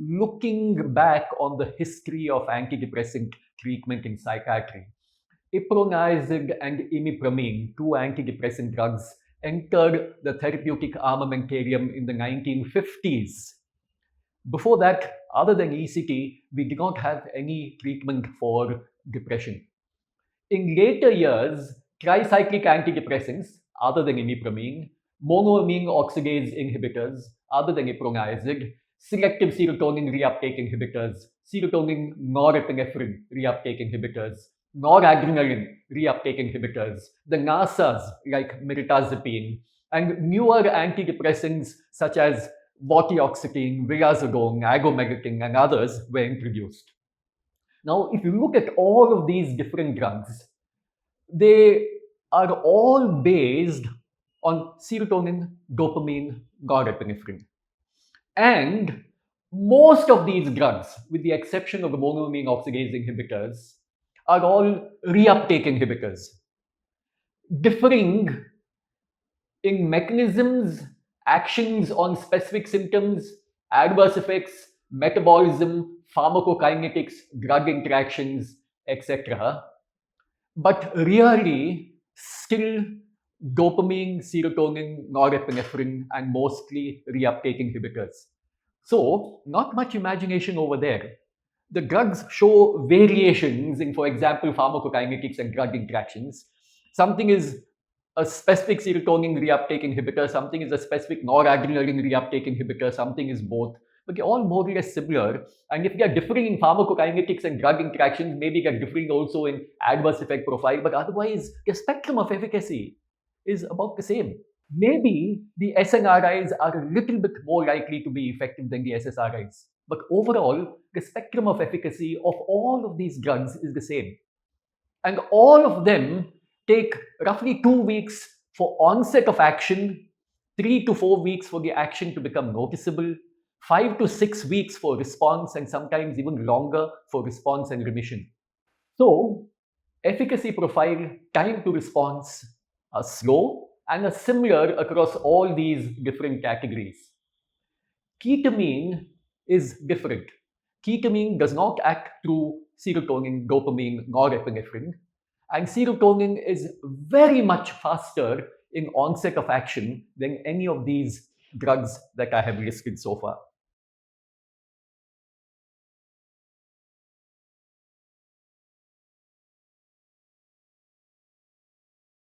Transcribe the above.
looking back on the history of antidepressant treatment in psychiatry, iproniazid and imipramine, two antidepressant drugs, entered the therapeutic armamentarium in the 1950s. Before that, other than ECT, we did not have any treatment for depression. In later years, tricyclic antidepressants, other than imipramine, monoamine oxidase inhibitors, other than iproniazid, selective serotonin reuptake inhibitors, serotonin norepinephrine reuptake inhibitors, noradrenaline reuptake inhibitors, the NASAs like mirtazapine, and newer antidepressants such as vortioxetine, vilazodone, agomelatine, and others were introduced. Now, if you look at all of these different drugs, they are all based on serotonin, dopamine, norepinephrine. And most of these drugs, with the exception of the monoamine oxidase inhibitors, are all reuptake inhibitors, differing in mechanisms, actions on specific symptoms, adverse effects, metabolism, pharmacokinetics, drug interactions, etc. But really, still dopamine, serotonin, norepinephrine, and mostly reuptake inhibitors. So, not much imagination over there. The drugs show variations in, for example, pharmacokinetics and drug interactions. Something is a specific serotonin reuptake inhibitor, something is a specific noradrenaline reuptake inhibitor, something is both. But they're all more or less similar. And if they are differing in pharmacokinetics and drug interactions, maybe they're differing also in adverse effect profile. But otherwise, the spectrum of efficacy is about the same. Maybe the SNRIs are a little bit more likely to be effective than the SSRIs. But overall, the spectrum of efficacy of all of these drugs is the same. And all of them take roughly 2 weeks for onset of action, 3 to 4 weeks for the action to become noticeable, 5 to 6 weeks for response, and sometimes even longer for response and remission. So, efficacy profile, time to response are slow and are similar across all these different categories. Ketamine is different. Ketamine does not act through serotonin, dopamine, norepinephrine, and serotonin is very much faster in onset of action than any of these drugs that I have listed so far.